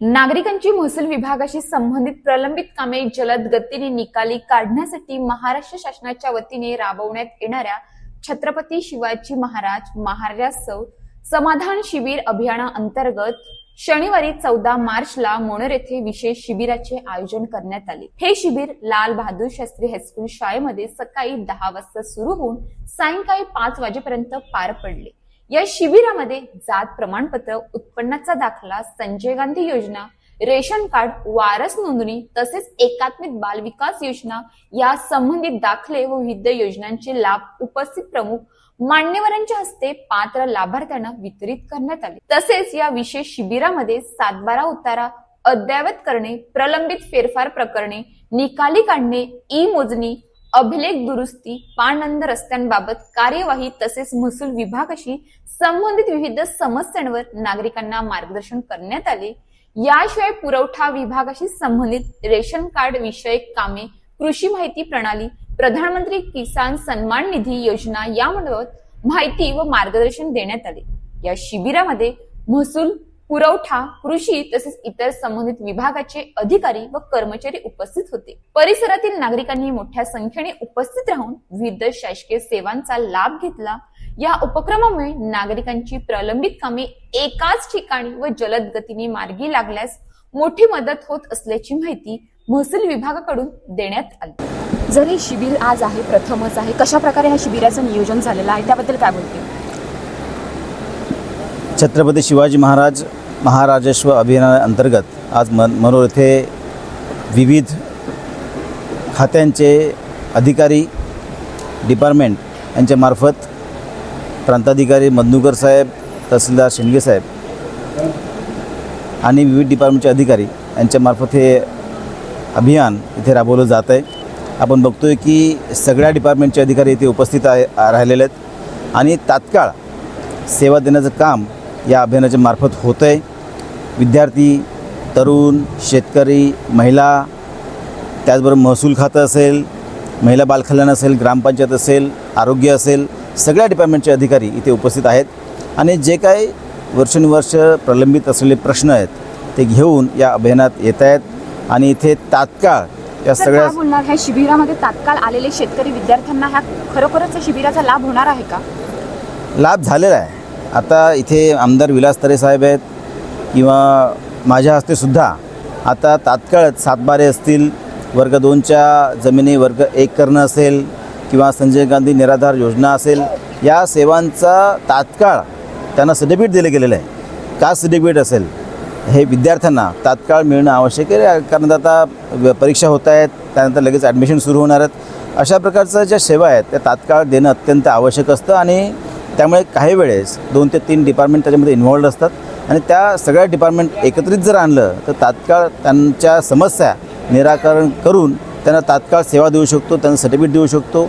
नागरिकांची महसूल विभागाशी संबंधित प्रलंबित कामे जलद गतीने निकाली काढण्यासाठी महाराष्ट्र शासनाच्या वतीने राबवण्यात येणाऱ्या छत्रपती शिवाजी महाराज महाराजोत्सव समाधान शिबिर अभियानाअंतर्गत शनिवारी 14 मार्चला मोनोर येथे विशेष शिबिराचे आयोजन करण्यात आले। हे शिबिर लाल बहादूर शास्त्री हायस्कूल शाळेमध्ये सकाळी 10 वाजता सुरू होऊन सायंकाळी 5 वाजेपर्यंत पार पडले। या शिबिरामध्ये जात प्रमाणपत्र, उत्पन्नाचा दाखला, संजय गांधी योजना, रेशन कार्ड, वारस नोंदणी तसेच एकात्मिक बाल विकास योजना या संबंधित दाखले व विविध योजनांचे लाभ उपस्थित प्रमुख मान्यवरांच्या हस्ते पात्र लाभार्थ्यांना वितरित करण्यात आले। तसेच या विशेष शिबिरामध्ये 7/12 उतारा अद्ययावत करणे, प्रलंबित फेरफार प्रकरणे निकाली काढणे, ई मोजणी, अभिलेख दुरुस्ती, पाणंद रस्त्यांबाबत कार्यवाही तसेच महसूल विभागाशी संबंधित विविध समस्यांवर नागरिकांना मार्गदर्शन करण्यात आले। याशिवाय पुरवठा विभागाशी संबंधित रेशन कार्ड विषयक कामे, कृषी माहिती प्रणाली, प्रधानमंत्री किसान सन्मान निधी योजना याबाबत माहिती व मार्गदर्शन देण्यात आले। या शिबिरामध्ये महसूल, पुरवठा, कृषी तसेच इतर संबंधित विभागाचे अधिकारी व कर्मचारी उपस्थित होते। परिसरातील नागरिकांनी मोठ्या संख्येने उपस्थित राहून विविध शासकीय सेवांचा लाभ घेतला। या उपक्रमामुळे नागरिकांची प्रलंबित कामे एकाच ठिकाणी व जलद गतीने मार्गी लागल्यास मोठी मदत होत असल्याची माहिती महसूल विभागाकडून देण्यात आली। जर हे शिबिर आज आहे, प्रथमच आहे, कशा प्रकारे ह्या शिबिराचं नियोजन झालेलं आहे त्याबद्दल काय बोलते? छत्रपती शिवाजी महाराज महाराजस्व अभियानाअंतर्गत आज मनोर येथे विविध खात्यांचे अधिकारी डिपार्टमेंट यांच्या मार्फत प्रांताधिकारी मधनुकर साहेब, तहसीलदार शेंडगे साहेब आणि विविध डिपार्टमेंटचे अधिकारी यांच्या मार्फत हे अभियान इथे राबवलं जात आहे। आपण बघतोय की सगळ्या डिपार्टमेंटचे अधिकारी इथे उपस्थित राहिलेले आहेत आणि तात्काळ सेवा देण्याचं काम या अभियानाच्या मार्फत होतं आहे। विद्यार्थी, तरुण, शेतकरी, महिला, त्याचबरोबर महसूल खातं असेल, महिला बालकल्याण असेल, ग्रामपंचायत असेल, आरोग्य असेल, सगळ्या डिपार्टमेंटचे अधिकारी इथे उपस्थित आहेत आणि जे काही वर्षानुवर्ष प्रलंबित असलेले प्रश्न आहेत ते घेऊन या अभियानात येत आहेत आणि इथे तात्काळ या सगळ्या बोलणार ह्या शिबिरामध्ये तात्काळ आलेले शेतकरी विद्यार्थ्यांना ह्या खरोखरच शिबिराचा लाभ होणार आहे का? लाभ झालेला आहे। आता इथे आमदार विलास तरे साहेब आहेत किंवा माझ्या हस्ते सुद्धा आता तात्काळच 7/12 असतील, वर्ग 2च्या जमिनी वर्ग 1 करणं असेल किंवा संजय गांधी निराधार योजना असेल, या सेवांचा तात्काळ त्यांना सर्टिफिकेट दिलं गेलेलं आहे। का सर्टिफिकेट असेल हे विद्यार्थ्यांना तात्काळ मिळणं आवश्यक आहे, कारण आता परीक्षा होत आहेत, त्यानंतर लगेच ॲडमिशन सुरू होणार आहेत। अशा प्रकारच्या ज्या सेवा आहेत त्या तात्काळ देणं अत्यंत आवश्यक असतं आणि त्यामुळे काही वेळेस 2 ते 3 डिपार्टमेंट त्याच्यामध्ये इन्व्हॉल्ड असतात आणि त्या सगळ्या डिपार्टमेंट एकत्रित जर आणलं तर तात्काळ त्यांच्या समस्या निराकरण करून त्यांना तात्काळ सेवा देऊ शकतो, त्यांना सर्टिफिकेट देऊ शकतो।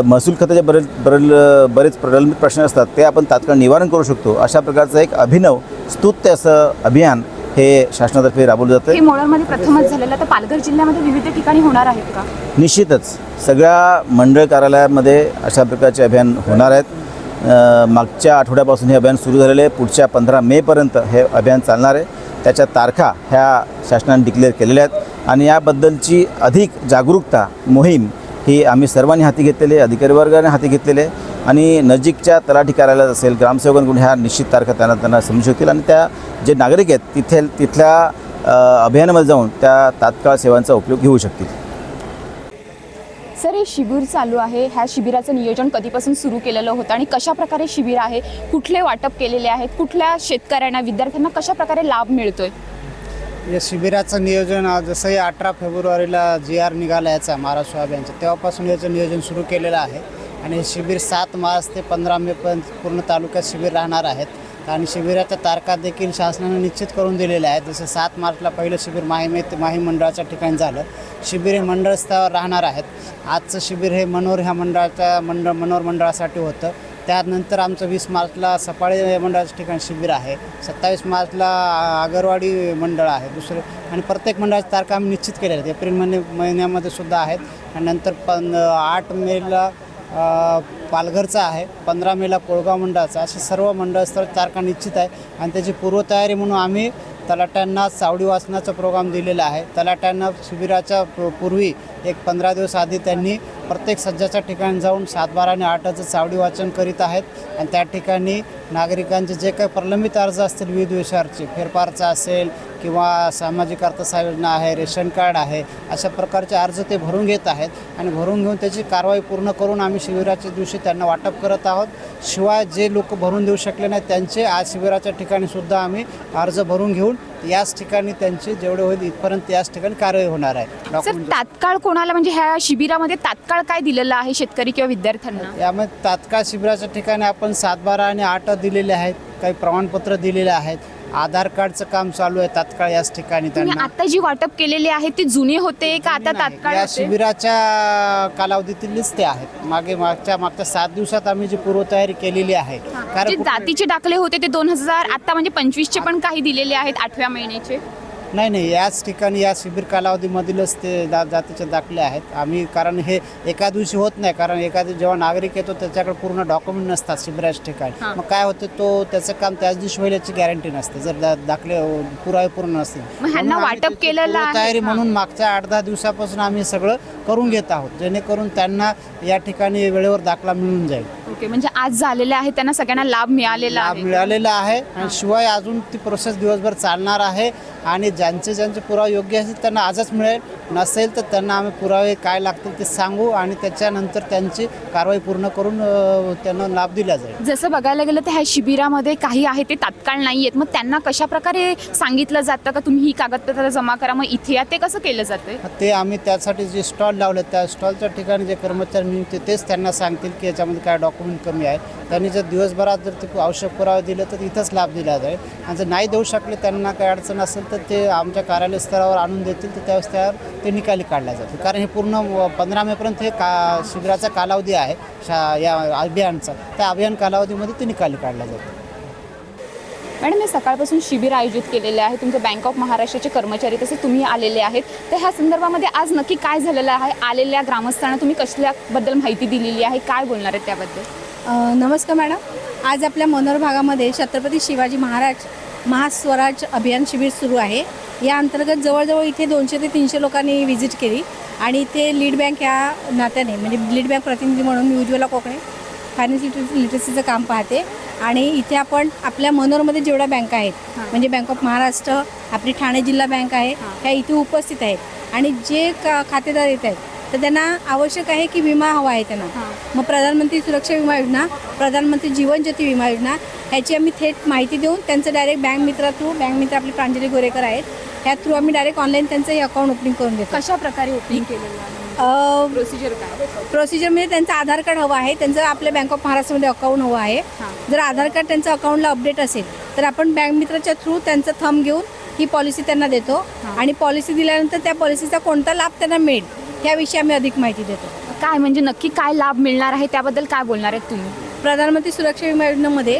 महसूल खात्याचे बरेच प्रलंबित प्रश्न असतात ते आपण तात्काळ निवारण करू शकतो। अशा प्रकारचं एक अभिनव स्तुत्य असं अभियान हे शासनातर्फे राबवलं जातं। हे मोनोरमध्ये प्रथमच झालेलं, तर पालघर जिल्ह्यामध्ये विविध ठिकाणी होणार आहेत का? निश्चितच सगळ्या मंडळ कार्यालयामध्ये अशा प्रकारचे अभियान होणार आहेत। मागच्या आठवड्यापासून हे अभियान सुरू झालेलं आहे। पुढच्या 15 मेपर्यंत हे अभियान चालणार आहे। त्याच्या तारखा ह्या शासनाने डिक्लेअर केलेल्या आहेत आणि याबद्दलची अधिक जागरूकता मोहीम ही आम्ही सर्वांनी हाती घेतलेली आहे, अधिकारी वर्गाने हाती घेतलेले आहे आणि नजीकच्या तलाठी कार्यालयात असेल, ग्रामसेवकांकडून ह्या निश्चित तारखा त्यांना समजू शकतील आणि त्या जे नागरिक आहेत तिथल्या अभियानामध्ये जाऊन त्या तात्काळ सेवांचा उपयोग घेऊ शकतील। सर, हे शिबिर चालू आहे, ह्या शिबिराचं नियोजन कधीपासून सुरू केलेलं होतं आणि कशा प्रकारे शिबिर आहे, कुठले वाटप केलेले आहेत, कुठल्या शेतकऱ्यांना, विद्यार्थ्यांना कशा प्रकारे लाभ मिळतोय? या शिबिराचं नियोजन जसंही 18 फेब्रुवारीला GR निघाला याचा महाराष्ट्र अभियानचा, तेव्हापासून याचं नियोजन सुरू केलेलं आहे आणि हे शिबिर 7 मार्च ते 15 मेपर्यंत पूर्ण तालुक्यात शिबिर राहणार आहेत आणि शिबिराच्या तारखा देखील शासनाने निश्चित करून दिलेल्या आहेत। जसं 7 मार्चला पहिलं शिबिर माही मंडळाच्या ठिकाणी झालं। शिबिर हे मंडळ स्तरावर राहणार आहेत। आजचं शिबिर हे मनोर ह्या मनोर मंडळासाठी होतं। त्यानंतर आमचं 20 मार्चला सफाळे मंडळाच्या ठिकाणी शिबिर आहे, 27 मार्चला आगरवाडी मंडळ आहे दुसरं आणि प्रत्येक मंडळाची तारखा आम्ही निश्चित केलेल्या आहेत। एप्रिल महिन्यामध्ये सुद्धा आहेत आणि नंतर 8 मेला पालघरचा आहे, 15 मेला कोळगाव मंडळाचा, असे सर्व मंडळ स्तर तारखा निश्चित आहे आणि त्याची पूर्वतयारी म्हणून आम्ही तलाट्यांना सावडी वाचनाचा प्रोग्राम दिलेला आहे. तलाट्यांना शिबिराच्या पूर्वी एक 15 दिवस आधी त्यांनी प्रत्येक सज्जाच्या ठिकाणी जाऊन 7, 12 आणि 8चं सावडी वाचन करीत आहेत. आणि त्या ठिकाणी नागरिकांचे जे काही प्रलंबित अर्ज असतील विविध विषयाचे, फेरफारचा असेल किंवा सामाजिक अर्थसहाय्य योजना आहे, रेशन कार्ड आहे, अशा प्रकारचे अर्ज ते भरून घेत आहेत. आणि भरून घेऊन त्याची कारवाई पूर्ण करून आम्ही शिबिराच्या दिवशी त्यांना वाटप करत आहोत. शिवाय जे लोक भरून देऊ शकले नाही त्यांचे आज शिबिराच्या ठिकाणी सुद्धा आम्ही अर्ज भरून घेऊन याच ठिकाणी त्यांचे जेवढे होईल इथपर्यंत याच ठिकाणी कारवाई होणार आहे. सर, तात्काळ कोणाला म्हणजे ह्या शिबिरामध्ये तात्काळ काय दिलेलं आहे शेतकरी किंवा विद्यार्थ्यांना? यामध्ये तात्काळ शिबिराच्या ठिकाणी आपण 7, 12 आणि 8 दिलेले आहेत. काही प्रमाणपत्र दिलेले आहेत. आधार कार्डचं काम चालू आहे तात्काळ याच ठिकाणी त्यांना. आता जी वाटप केलेली आहे ती जुनी होते का आता तात्काळ या होते? शिबिराच्या कालावधीतीलच ते आहेत. मागच्या 7 दिवसात आम्ही जी पूर्वतयारी केलेली आहे. जे जातीचे दाखले होते ते 2000 आता म्हणजे 25चे पण काही दिलेले आहेत 8व्या महिन्याचे. नाही, याच ठिकाणी या शिबिर कालावधीमधीलच ते जातीचे दाखले आहेत. आम्ही कारण हे एका दिवशी होत नाही, कारण एखादी जेव्हा नागरिक येतो त्याच्याकडे पूर्ण डॉक्युमेंट नसतात शिबिराच्या ठिकाणी. मग काय होतं त्याचं काम त्याच दिवशी होईल याची गॅरंटी नसते जर दाखले पुरावे पूर्ण नसतील. मग ह्यांना वाटप केलेलं आहे. तयारी म्हणून मागच्या 8-10 दिवसापासून आम्ही सगळं करून घेत आहोत, जेणेकरून त्यांना या ठिकाणी वेळेवर दाखला मिळून जाईल. ओके, म्हणजे आज झालेले आहे त्यांना सगळ्यांना लाभ मिळालेला आहे. मिळालेला आहे. आणि शिवाय अजून ती प्रोसेस दिवसभर चालणार आहे. आणि ज्यांचे पुरावे योग्य असतील त्यांना आजच मिळेल, नसेल तर त्यांना आम्ही पुरावे काय लागतील ते सांगू आणि त्याच्यानंतर त्यांची कारवाई पूर्ण करून त्यांना लाभ दिला जाईल. जसं बघायला गेलं तर ह्या शिबिरामध्ये काही आहे ते तात्काळ नाही आहेत, मग त्यांना कशा प्रकारे सांगितलं जातं का तुम्ही ही कागदपत्र जमा करा, मग इथे या, ते कसं केलं जातं? ते आम्ही त्यासाठी जे स्टॉल लावले त्या स्टॉलच्या ठिकाणी जे कर्मचारी नियुक्त तेच त्यांना सांगतील की याच्यामध्ये काय डॉक्युमेंट कमी आहे. त्यांनी जर दिवसभरात जर ते आवश्यक पुरावे दिले तर इथंच लाभ दिला जाईल. आणि जर नाही देऊ शकले, त्यांना काही अडचण असेल तर ते आमच्या कार्यालय स्तरावर आणून देतील, तर त्यावेळेस त्यावर ते निकाली काढल्या जातील. कारण हे पूर्ण 15 मेपर्यंत हे शिबिराचा कालावधी आहे या अभियानचा. त्या अभियान कालावधीमध्ये ते निकाली काढल्या जातील. मॅडम, हे सकाळपासून शिबिर आयोजित केलेले आहे. तुमचे बँक ऑफ महाराष्ट्राचे कर्मचारी तसे तुम्ही आलेले आहेत, तर ह्या संदर्भामध्ये आज नक्की काय झालेलं आहे? आलेल्या ग्रामस्थांना तुम्ही कसल्याबद्दल माहिती दिलेली आहे, काय बोलणार आहे त्याबद्दल? नमस्कार मॅडम. आज आपल्या मनोहर भागामध्ये छत्रपती शिवाजी महाराज महास्वराज अभियान शिबिर सुरू आहे. या अंतर्गत जवळजवळ इथे 200 ते 300 लोकांनी व्हिजिट केली. आणि इथे लीड बँक ह्या नात्याने म्हणजे लीड बँक प्रतिनिधी म्हणून मी उज्ज्वला कोकणे फायनान्स लिटरसीचं काम पाहते. आणि इथे आपण आपल्या मनोरमध्ये जेवढ्या बँका आहेत म्हणजे बँक ऑफ महाराष्ट्र, आपली ठाणे जिल्हा बँक आहे, ह्या इथे उपस्थित आहेत. आणि जे खातेदार येत आहेत तर त्यांना आवश्यक आहे की विमा हवा आहे त्यांना. मग प्रधानमंत्री सुरक्षा विमा योजना, प्रधानमंत्री जीवन ज्योती विमा योजना ह्याची आम्ही थेट माहिती देऊन त्यांचं डायरेक्ट बँक मित्र आपली प्रांजली गोरेकर आहेत, ह्या थ्रू आम्ही डायरेक्ट ऑनलाईन त्यांचं हे अकाउंट ओपनिंग करून देतो. कशा प्रकारे ओपनिंग केलेलं आहे? प्रोसिजर काय? प्रोसिजर म्हणजे त्यांचं आधार कार्ड हवं आहे, त्यांचं आपल्या बँक ऑफ महाराष्ट्रामध्ये अकाउंट हवं आहे. जर आधार कार्ड त्यांचं अकाउंटला अपडेट असेल तर आपण बँक मित्राच्या थ्रू त्यांचं थंब घेऊन ही पॉलिसी त्यांना देतो. आणि पॉलिसी दिल्यानंतर त्या पॉलिसीचा कोणता लाभ त्यांना मिळेल याविषयी आम्ही अधिक माहिती देतो. काय म्हणजे नक्की काय लाभ मिळणार आहे त्याबद्दल काय बोलणार आहेत तुम्ही? प्रधानमंत्री सुरक्षा विमा योजनेमध्ये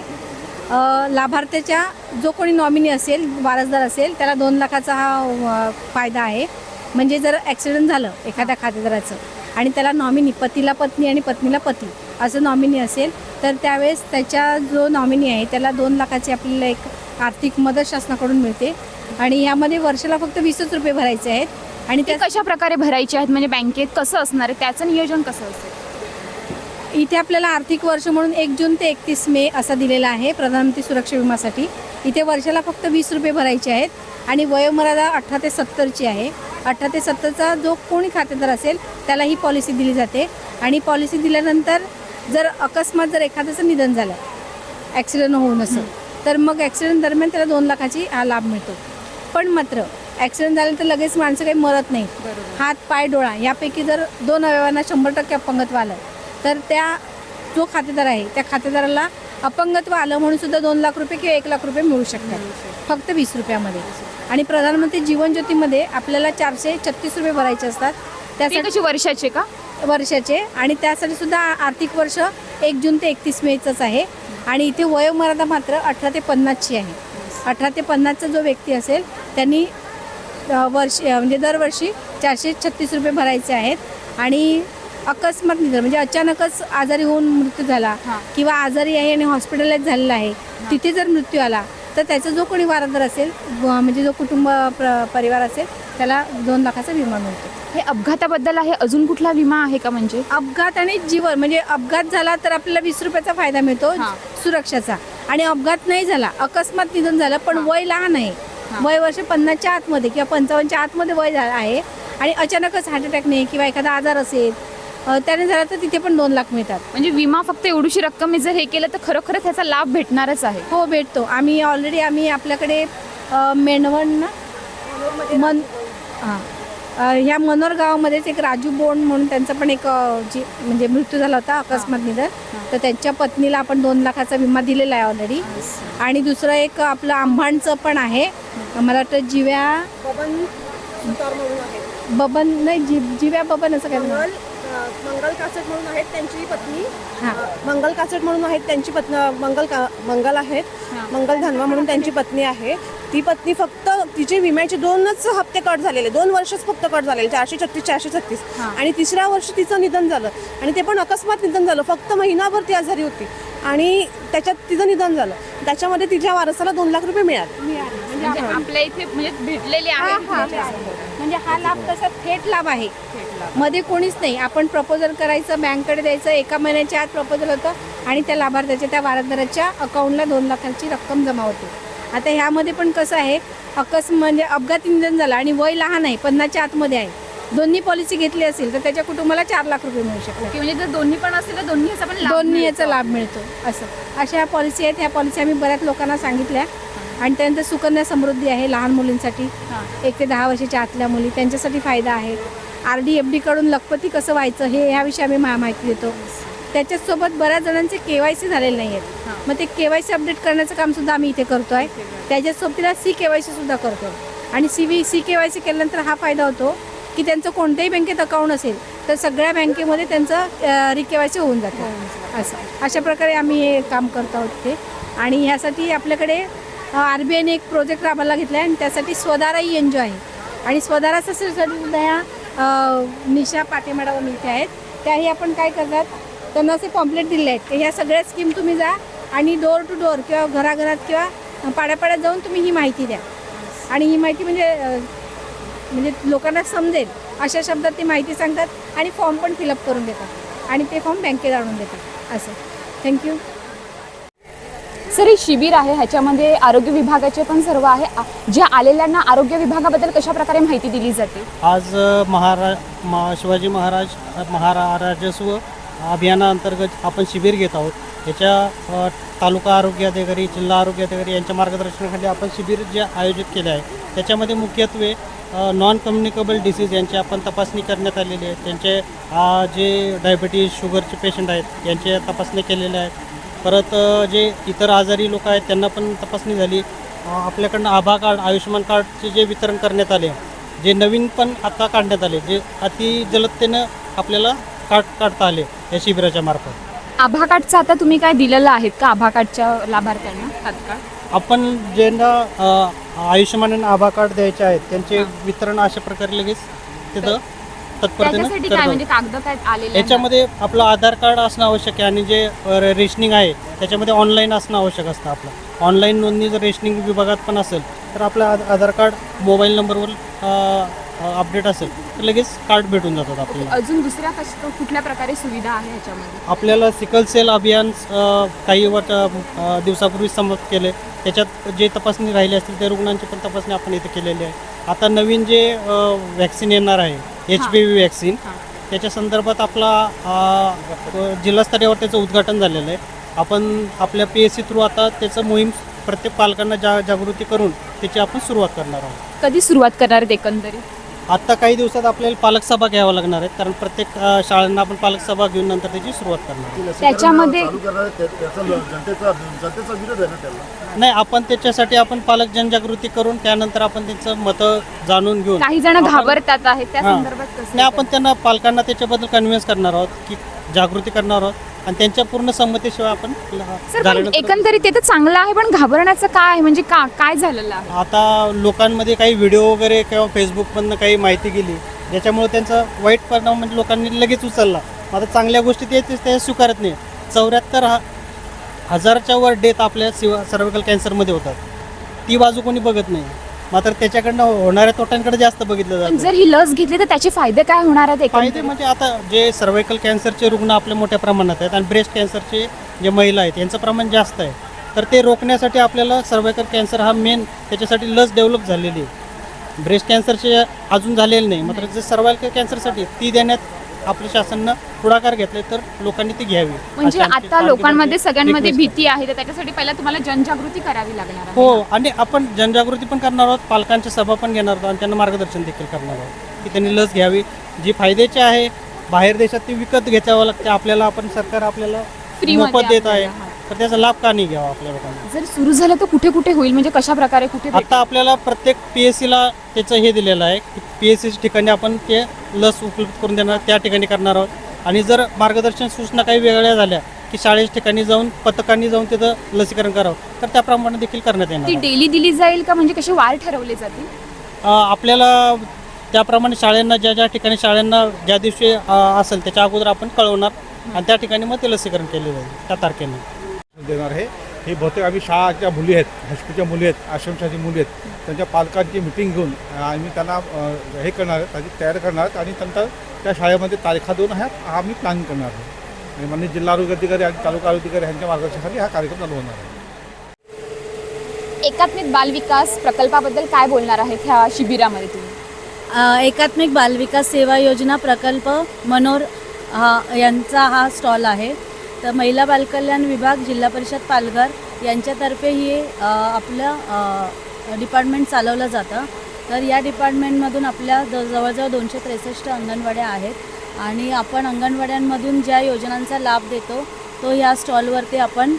लाभार्थ्याच्या जो कोणी नॉमिनी असेल, वारसदार असेल, त्याला 2 लाखाचा हा फायदा आहे. म्हणजे जर ॲक्सिडेंट झालं एखाद्या खातेदाराचं आणि त्याला नॉमिनी पतीला पत्नी आणि पत्नीला पती असं नॉमिनी असेल तर त्यावेळेस त्याच्या जो नॉमिनी आहे त्याला 2 लाखाची आपल्याला एक आर्थिक मदत शासनाकडून मिळते. आणि यामध्ये वर्षाला फक्त 20 रुपये भरायचे आहेत. आणि ते कशा प्रकारे भरायचे आहेत म्हणजे बँकेत कसं असणार आहे, त्याचं नियोजन कसं असेल? इथे आपल्याला आर्थिक वर्ष म्हणून 1 जून ते 31 मे असा दिलेला आहे प्रधानमंत्री सुरक्षा विमासाठी. इथे वर्षाला फक्त 20 रुपये भरायचे आहेत. आणि वयोमर्यादा 18 ते 70ची आहे. 18 ते 70चा जो कोणी खातेदार असेल त्याला ही पॉलिसी दिली जाते. आणि पॉलिसी दिल्यानंतर जर अकस्मात जर एखाद्याचं निधन झालं, ॲक्सिडेंट होऊन असेल, तर मग ॲक्सिडेंट दरम्यान त्याला 2 लाखाची हा लाभ मिळतो. पण मात्र ॲक्सिडेंट झालं तर लगेच माणसं काही मरत नाही. हात, पाय, डोळा यापैकी जर 2 अवयवांना 100% अपंगत्व आलं तर जो खातेदार आहे त्या खातेदाराला अपंगत्व आलं म्हणून सुद्धा 2 लाख रुपये किंवा 1 लाख रुपये मिळू शकतात फक्त 20 रुपयामध्ये. आणि प्रधानमंत्री जीवन ज्योतीमध्ये आपल्याला 436 रुपये भरायचे असतात. त्यासाठी वर्षाचे का? वर्षाचे. आणि त्यासाठी सुद्धा आर्थिक वर्ष 1 जून ते 31 मेचंच आहे. आणि इथे वयोमर्यादा मात्र 18 ते 50ची आहे. 18 ते 50चा जो व्यक्ती असेल त्यांनी म्हणजे दरवर्षी 436 रुपये भरायचे आहेत. आणि अकस्मात निधन म्हणजे अचानकच आजारी होऊन मृत्यू झाला किंवा आजारी आहे आणि हॉस्पिटलाइज झालेला आहे, तिथे जर मृत्यू आला तर त्याचा जो कोणी वारसदार असेल म्हणजे जो कुटुंब परिवार असेल त्याला 2 लाखाचा विमा मिळतो. हे अपघाताबद्दल आहे, अजून कुठला विमा आहे का? म्हणजे अपघात आणि जीवन म्हणजे अपघात झाला तर आपल्याला 20 रुपयाचा फायदा मिळतो हां. सुरक्षाचा. आणि अपघात नाही झाला, अकस्मात निधन झालं पण वय लहान आहे, वय वर्ष 50च्या आतमध्ये किंवा 55च्या आतमध्ये वय झालं आहे आणि अचानकच हार्ट अटॅकने किंवा एखादा आजार असेल त्याने झाला तर तिथे पण 2 लाख मिळतात. म्हणजे विमा फक्त एवढीशी रक्कम जर हे केलं तर खरोखरच त्याचा लाभ भेटणारच आहे. हो भेटतो. आम्ही आपल्याकडे मेणवण मन ह्या मनोर गावामध्येच एक राजू बोंड म्हणून त्यांचा पण एक म्हणजे मृत्यू झाला होता अकस्मात निधन, तर त्यांच्या पत्नीला आपण 2 लाखाचा विमा दिलेला आहे ऑलरेडी. आणि दुसरं एक आपलं आंबाणचं पण आहे, मला वाटतं जिव्या बबन नाही जिव्या बबन असं काय म्हणतात. मंगल कासट म्हणून आहेत त्यांची पत्नी, हां मंगल कासट म्हणून आहेत त्यांची पत्नी, मंगल आहेत, मंगल धनवा म्हणून त्यांची पत्नी आहे. ती पत्नी फक्त तिचे विम्याचे 2च हप्ते कट झालेले, 2 वर्षच फक्त कट झालेले, 436 आणि 3ऱ्या वर्षी तिचं निधन झालं आणि ते पण अकस्मात निधन झालं. फक्त महिनाभर ती आजारी होती आणि त्याच्यात तिचं निधन झालं. त्याच्यामध्ये तिच्या वारसाला 2 लाख रुपये मिळाले. म्हणजे आपल्या इथे म्हणजे भेटलेले आहे. म्हणजे हा लाभ तसा थेट लाभ आहे, मध्ये कोणीच नाही. आपण प्रपोजल करायचं, बँककडे द्यायचं, 1 महिन्याच्या आत प्रपोजल होतं आणि त्या लाभार्थ्याच्या त्या वारसदाराच्या अकाउंटला 2 लाखाची रक्कम जमा होते. आता ह्यामध्ये पण कसं आहे, म्हणजे अपघाती निधन झालं आणि वय लहान आहे, 50च्या आतमध्ये आहे, दोन्ही पॉलिसी घेतली असेल तर त्याच्या कुटुंबाला 4 लाख रुपये मिळू शकतात. म्हणजे जर दोन्ही पण असेल तर दोन्ही याचा पण लाभ दोन्ही मिळतो. याचा लाभ मिळतो. अशा पॉलिसी आहेत. ह्या पॉलिसी आम्ही बऱ्याच लोकांना सांगितल्या. आणि त्यानंतर सुकन्या समृद्धी आहे लहान मुलींसाठी, 1 ते 10 वर्षाच्या आतल्या मुली त्यांच्यासाठी फायदा आहे. RD FD कडून लखपती कसं व्हायचं हे ह्याविषयी आम्ही माहिती देतो. त्याच्यासोबत बऱ्याच जणांचे KYC झालेले नाही आहेत, मग ते KYC अपडेट करण्याचं काम सुद्धा आम्ही इथे करतो आहे. त्याच्यासोबतीला CKYC सुद्धा करतो. आणि CKYC केल्यानंतर हा फायदा होतो की त्यांचं कोणत्याही बँकेत अकाउंट असेल तर सगळ्या बँकेमध्ये त्यांचं ReKYC होऊन जातं. अशा प्रकारे आम्ही हे काम करतो आहोत ते. आणि ह्यासाठी आपल्याकडे RBIने एक प्रोजेक्ट राबवायला घेतला आहे आणि त्यासाठी स्वधारा NGO आहे. आणि स्वधारा सोसायटी सुद्धा ह्या निशा पाटे मॅडम इथे आहेत. त्याही आपण काय करतात, त्यांना असे पॉम्पलेट दिले आहेत की ह्या सगळ्या स्कीम तुम्ही जा आणि डोर टू डोर किंवा घराघरात किंवा पाड्यापाड्यात जाऊन तुम्ही ही माहिती द्या. आणि ही माहिती म्हणजे लोकांना समजेल अशा शब्दात ती माहिती सांगतात आणि फॉर्म पण फिलअप करून देतात आणि ते फॉर्म बँकेत आणून देतात. असं. थँक्यू. सर, हे शिबिर आहे, ह्याच्यामध्ये आरोग्य विभागाचे पण सर्व आहे. ज्या आलेल्यांना आरोग्य विभागाबद्दल कशा प्रकारे माहिती दिली जाते? आज शिवाजी महाराजस्व अभियानाअंतर्गत आपण शिबिर घेत आहोत. याच्या तालुका आरोग्य अधिकारी, जिल्हा आरोग्य अधिकारी यांच्या मार्गदर्शनाखाली आपण शिबिर जे आयोजित केले आहे त्याच्यामध्ये मुख्यत्वे नॉन कम्युनिकेबल डिसीज यांची आपण तपासणी करण्यात आलेली आहे. त्यांचे जे डायबिटीज शुगरचे पेशंट आहेत यांचे तपासणी केलेल्या आहेत. परत जे इतर आजारी लोक आहेत त्यांना पण तपासणी झाली. आपल्याकडनं आभा कार्ड, आयुष्यमान कार्डचे जे वितरण करण्यात आले, जे नवीन पण आता काढण्यात आले, जे अति जलदतेनं आपल्याला काढता आले या शिबिराच्या मार्फत. आभा कार्डचं आता तुम्ही काय दिलेलं आहेत का आभा कार्डच्या लाभार्थ्यांना तात्काळ? आपण ज्यांना आयुष्यमान आणि आभा कार्ड द्यायचे आहेत त्यांचे वितरण अशा प्रकारे लगेच तिथं तत्परतेनं त्याच्यासाठी काय म्हणजे कागद काय आलेले? याच्यामध्ये आपलं आधार कार्ड असणं आवश्यक आहे आणि जे रेशनिंग आहे त्याच्यामध्ये ऑनलाईन असणं आवश्यक असतं. आपलं ऑनलाईन नोंदणी जर रेशनिंग विभागात पण असेल तर आपलं आधार कार्ड मोबाईल नंबरवर अपडेट असेल तर लगेच कार्ड भेटून जातात आपल्याला. अजून दुसऱ्या कुठल्या प्रकारे सुविधा आहे ह्याच्यामध्ये? आपल्याला सिकल सेल अभियान काही दिवसापूर्वी समाप्त केले. त्याच्यात जे तपासणी राहिली असतील त्या रुग्णांची पण तपासणी आपण इथे केलेली आहे. आता नवीन जे वॅक्सिन येणार आहे HPV वॅक्सिन, त्याच्या संदर्भात आपला जिल्हास्तरीयवर त्याचं उद्घाटन झालेलं आहे. आपण आपल्या PSC थ्रू आता त्याचं मोहीम प्रत्येक पालकांना जागृती करून त्याची आपण सुरुवात करणार आहोत. कधी सुरुवात करणार आहेत एकंदरीत? आत्ता काही दिवसात आपल्याला पालक सभा घ्यावं लागणार आहेत, कारण प्रत्येक शाळांना आपण पालक सभा घेऊन नंतर त्याची सुरुवात करणार आहोत. त्याच्यामध्ये नाही, आपण त्याच्यासाठी आपण पालक जनजागृती करून त्यानंतर आपण त्यांचं मतं जाणून घेऊन काही जण घाबरतात आहेत त्या संदर्भात कसं? नाही, आपण त्यांना पालकांना त्याच्याबद्दल कन्व्हिन्स करणार आहोत की जागृती करणार आहोत आणि त्यांच्या पूर्ण संमतीशिवाय आपण सर, पण एकंदरीत ते तर चांगलं आहे, पण घाबरण्याचं काय आहे? म्हणजे काय झालेलं आहे? आता लोकांमध्ये काही व्हिडिओ वगैरे किंवा फेसबुकमधनं काही माहिती गेली ज्याच्यामुळे त्यांचा वाईट परिणाम म्हणजे लोकांनी लगेच उचलला. आता चांगल्या गोष्टी ते स्वीकारत नाही. 74,000च्या वर डेथ आपल्या सर्व्हिकल कॅन्सरमध्ये होतात. ती बाजू कोणी बघत नाही, मात्र त्याच्याकडनं होणाऱ्या तोट्यांकडे जास्त बघितलं पण जातं. जर ही लस घेतली तर त्याचे फायदे काय होणार आहेत फायदे एकंदरीत? म्हणजे आता जे सर्वायकल कॅन्सरचे रुग्ण आपल्या मोठ्या प्रमाणात आहेत आणि ब्रेस्ट कॅन्सरचे जे महिला आहेत यांचं प्रमाण जास्त आहे, तर ते रोखण्यासाठी आपल्याला सर्वायकल कॅन्सर हा मेन त्याच्यासाठी लस डेव्हलप झालेली आहे. ब्रेस्ट कॅन्सरचे अजून झालेले नाही, मात्र जे सर्वायकल कॅन्सरसाठी ती देण्यात आपल्या शासनानं पुढाकार घेतले, तर लोकांनी ती घ्यावी. म्हणजे अशी आमची आता लोकांमध्ये पालखी सगळ्यांमध्ये request आहे. भीती आहे, तर त्याच्यासाठी पहिला तुम्हाला जनजागृती करावी लागणार आहे. हो, आणि आपण जनजागृती पण करणार आहोत, पालकांच्या सभा पण घेणार आहोत आणि त्यांना मार्गदर्शन देखील करणार आहोत की त्यांनी लस घ्यावी. जी फायद्याची आहे, बाहेर देशात ती विकत घ्यावं लागते आपल्याला, आपण सरकार आपल्याला फ्रीमध्ये मोफत देत आहे, आपल्याला, तर त्याचा लाभ का नाही घ्यावा आपल्या लोकांना. जर सुरू झालं तर कुठे कुठे होईल, म्हणजे कशा प्रकारे कुठे भेटेल? आता आपल्याला प्रत्येक PSCला त्याचं हे दिलेलं आहे की PSCच्या ठिकाणी आपण ते लस उपलब्ध करून देणार, त्या ठिकाणी करणार आहोत. आणि जर मार्गदर्शन सूचना काही वेगळ्या झाल्या की शाळेच्या ठिकाणी जाऊन पथकांनी जाऊन तिथं लसीकरण करावं, तर त्याप्रमाणे देखील करण्यात येणार ती आहे. डेली दिली जाईल का, म्हणजे कसे वार ठरवले जातील? आपल्याला त्याप्रमाणे शाळांना ज्या ज्या ठिकाणी शाळांना ज्या दिवशी असेल त्याच्या अगोदर आपण कळवणार आणि त्या ठिकाणी मग ते लसीकरण केले जाईल त्या तारखेने. देणार आहे. हे बहुतेक आम्ही शाळाच्या मुली आहेत, हायस्कूलच्या मुली आहेत, आश्रमशाळेची मुली आहेत, त्यांच्या पालकांची मिटिंग घेऊन आम्ही त्यांना हे करणार आहेत, त्याची तयार करणार आहेत आणि नंतर त्या शाळेमध्ये तारखा देऊन आम्ही प्लॅन करणार आहे. आणि माननीय जिल्हा आरोग्य अधिकारी आणि तालुका आरोग्य अधिकारी यांच्या मार्गदर्शनाखाली हा कार्यक्रम चालू होणार आहे. एकात्मिक बाल विकास प्रकल्पाबद्दल काय बोलणार आहेत ह्या शिबिरामध्ये तुम्ही? एकात्मिक बालविकास सेवा योजना प्रकल्प मनोर यांचा हा स्टॉल आहे. तर महिला बालकल्याण विभाग जिल्हा परिषद पालघर यांच्यातर्फे ही आपलं डिपार्टमेंट चालवलं जातं. तर या डिपार्टमेंटमधून आपल्या जवळजवळ 263 अंगणवाड्या आहेत आणि आपण अंगणवाड्यांमधून ज्या योजनांचा लाभ देतो तो ह्या स्टॉलवरती आपण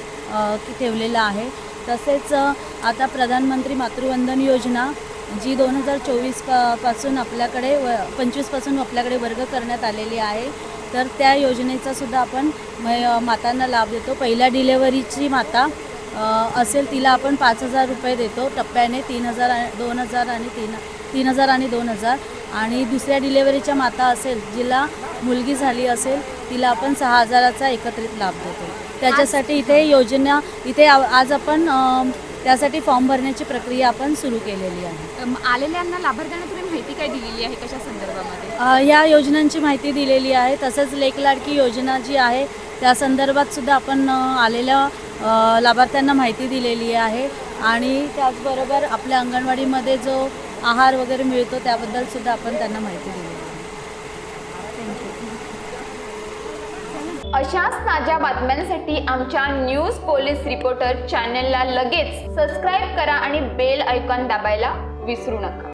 ठेवलेला आहे. तसेच आता प्रधानमंत्री मातृवंदन योजना जी 2024 पासून आपल्याकडे 25 पासून आपल्याकडे वर्ग करण्यात आलेली आहे, तर त्या योजनेचा सुद्धा आपण मातांना लाभ देतो. पहिल्या डिलेव्हरीची माता असेल तिला आपण 5,000 रुपये देतो टप्प्याने, 3,000 2,000 आणि 3,000 आणि 2,000. आणि दुसऱ्या डिलेव्हरीच्या माता असेल जिला मुलगी झाली असेल तिला आपण 6,000चा एकत्रित लाभ देतो. त्याच्यासाठी इथे योजना आज आपण त्यासाठी फॉर्म भरण्याची प्रक्रिया आपण सुरू केलेली आहे. आलेल्यांना लाभार्थ्यांना तुम्ही माहिती काय दिलेली आहे, कशा संदर्भामध्ये? या योजनांची माहिती दिलेली आहे. तसंच लेक लाडकी योजना जी आहे त्या संदर्भात सुद्धा आपण आलेल्या लाभार्थ्यांना माहिती दिलेली आहे. आणि त्याचबरोबर आपल्या अंगणवाडीमध्ये जो आहार वगैरे मिळतो त्याबद्दल सुद्धा आपण त्यांना माहिती दिलेली आहे. अशाच ताज्या बातम्यांसाठी आमच्या न्यूज पोलीस रिपोर्टर चॅनलला लगेच सबस्क्राईब करा आणि बेल आयकॉन दाबायला विसरू नका.